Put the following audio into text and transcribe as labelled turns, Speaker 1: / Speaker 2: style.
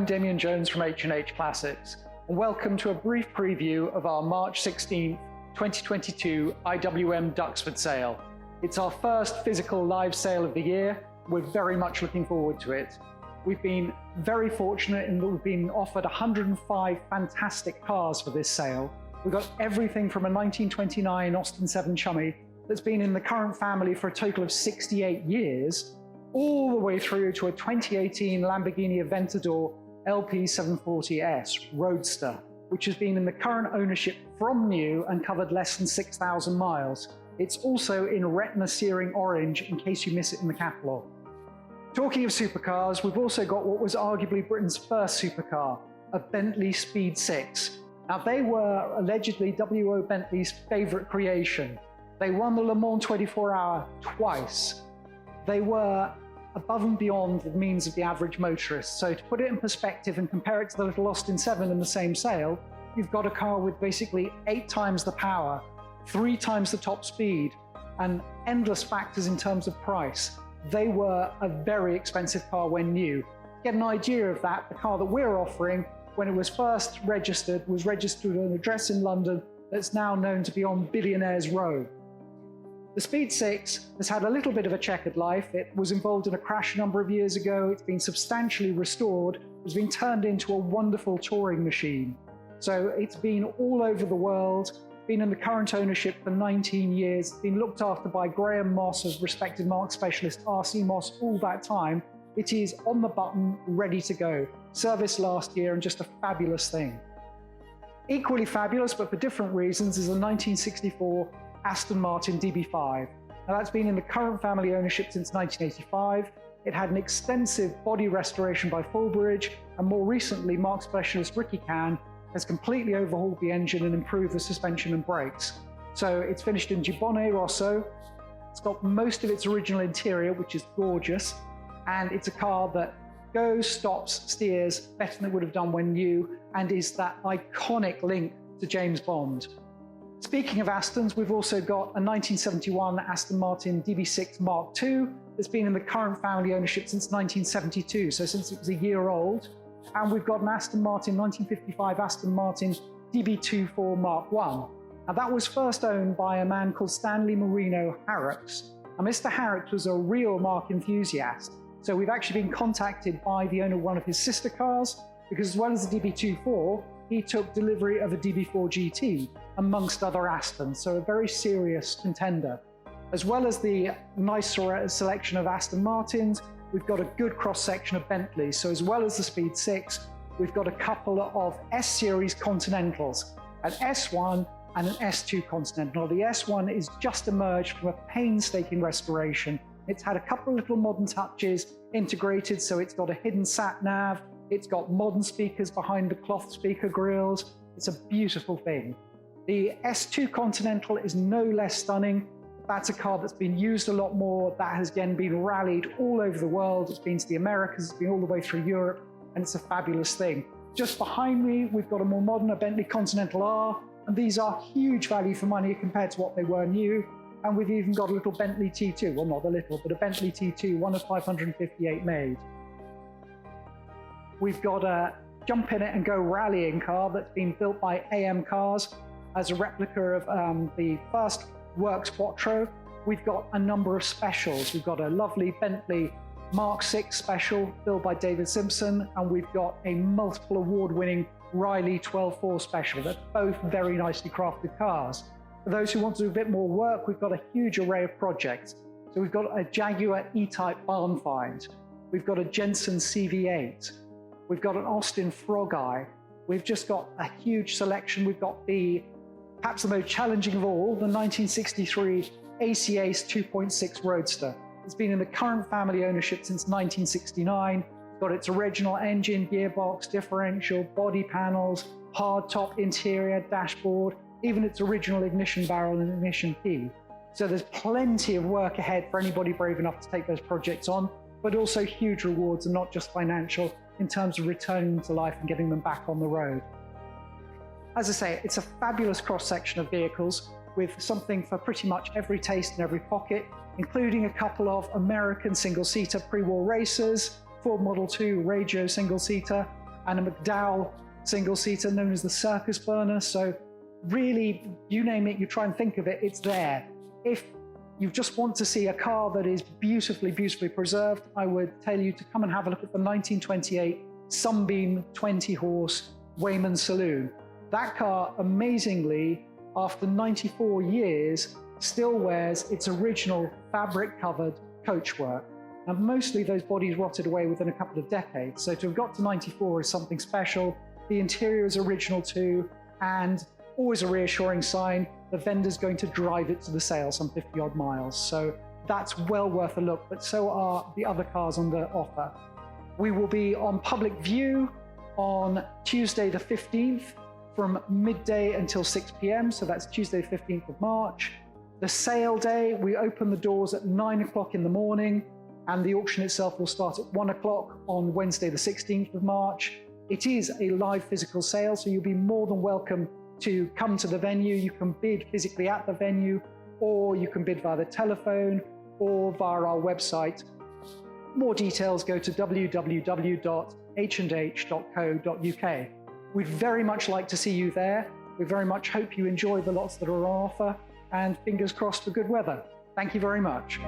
Speaker 1: Damien Jones from H&H Classics, and welcome to a brief preview of our March 16, 2022 IWM Duxford sale. It's our first physical live sale of the year. We're very much looking forward to it. We've been very fortunate in that we've been offered 105 fantastic cars for this sale. We've got everything from a 1929 Austin 7 Chummy that's been in the current family for a total of 68 years, all the way through to a 2018 Lamborghini Aventador LP740S Roadster, which has been in the current ownership from new and covered less than 6,000 miles. It's also in retina searing orange in case you miss it in the catalogue. Talking of supercars, we've also got what was arguably Britain's first supercar, a Bentley Speed 6. Now, they were allegedly W.O. Bentley's favourite creation. They won the Le Mans 24-hour twice. They were above and beyond the means of the average motorist. So to put it in perspective and compare it to the little Austin 7 in the same sale, you've got a car with basically 8 times the power, 3 times the top speed, and endless factors in terms of price. They were a very expensive car when new. To get an idea of that, the car that we're offering, when it was first registered, was registered at an address in London that's now known to be on Billionaires Row. The Speed 6 has had a little bit of a checkered life. It was involved in a crash a number of years ago. It's been substantially restored. It's been turned into a wonderful touring machine. So it's been all over the world, been in the current ownership for 19 years, been looked after by Graham Moss, as respected marque specialist RC Moss all that time. It is on the button, ready to go. Serviced last year and just a fabulous thing. Equally fabulous, but for different reasons, is a 1964 Aston Martin DB5. Now, that's been in the current family ownership since 1985. It had an extensive body restoration by Fullbridge, and more recently, marque specialist Ricky Can has completely overhauled the engine and improved the suspension and brakes. So it's finished in Gibbone Rosso. It's got most of its original interior, which is gorgeous, and it's a car that goes, stops, steers better than it would have done when new, and is that iconic link to James Bond. Speaking of Astons, we've also got a 1971 Aston Martin DB6 Mark II that's been in the current family ownership since 1972, so since it was a year old. And we've got an Aston Martin 1955 Aston Martin DB24 Mark I. Now, that was first owned by a man called Stanley Marino Harrocks. And Mr. Harrocks was a real marque enthusiast. So we've actually been contacted by the owner of one of his sister cars, because as well as the DB24, he took delivery of a DB4 GT, amongst other Astons, so a very serious contender. As well as the nice selection of Aston Martins, we've got a good cross-section of Bentleys. So as well as the Speed 6, we've got a couple of S-Series Continentals, an S1 and an S2 Continental. The S1 is just emerged from a painstaking restoration. It's had a couple of little modern touches integrated, so it's got a hidden sat-nav, it's got modern speakers behind the cloth speaker grills. It's a beautiful thing. The S2 Continental is no less stunning. That's a car that's been used a lot more. That has again been rallied all over the world. It's been to the Americas, it's been all the way through Europe, and it's a fabulous thing. Just behind me, we've got a more modern Bentley Continental R, and these are huge value for money compared to what they were new. And we've even got a little Bentley T2, well, not a little, but a Bentley T2, one of 558 made. We've got a jump in it and go rallying car that's been built by AM Cars as a replica of the first Works Quattro. We've got a number of specials. We've got a lovely Bentley Mark VI special built by David Simpson, and we've got a multiple award-winning Riley 12.4 special. They're both very nicely crafted cars. For those who want to do a bit more work, we've got a huge array of projects. So we've got a Jaguar E-Type barn find. We've got a Jensen CV8. We've got an Austin Frog Eye. We've just got a huge selection. We've got perhaps the most challenging of all, the 1963 AC Ace 2.6 Roadster. It's been in the current family ownership since 1969. It's got its original engine, gearbox, differential, body panels, hardtop interior, dashboard, even its original ignition barrel and ignition key. So there's plenty of work ahead for anybody brave enough to take those projects on, but also huge rewards, and not just financial, in terms of returning them to life and getting them back on the road. As I say, it's a fabulous cross-section of vehicles with something for pretty much every taste and every pocket, including a couple of American single-seater pre-war racers, Ford Model 2 radio single-seater, and a McDowell single-seater known as the Circus Burner. So really, you name it, you try and think of it, it's there. If you just want to see a car that is beautifully, beautifully preserved, I would tell you to come and have a look at the 1928 Sunbeam 20-horse Wayman Saloon. That car, amazingly, after 94 years, still wears its original fabric-covered coachwork. Now, mostly those bodies rotted away within a couple of decades, so to have got to 94 is something special. The interior is original too, and always a reassuring sign, the vendor's going to drive it to the sale some 50-odd miles. So that's well worth a look, but so are the other cars under offer. We will be on public view on Tuesday the 15th from midday until 6 p.m. So that's Tuesday, 15th of March. The sale day, we open the doors at 9 o'clock in the morning, and the auction itself will start at 1 o'clock on Wednesday, the 16th of March. It is a live physical sale, so you'll be more than welcome to come to the venue. You can bid physically at the venue, or you can bid via the telephone or via our website. More details, go to www.h&h.co.uk. We'd very much like to see you there. We very much hope you enjoy the lots that are on offer, and fingers crossed for good weather. Thank you very much.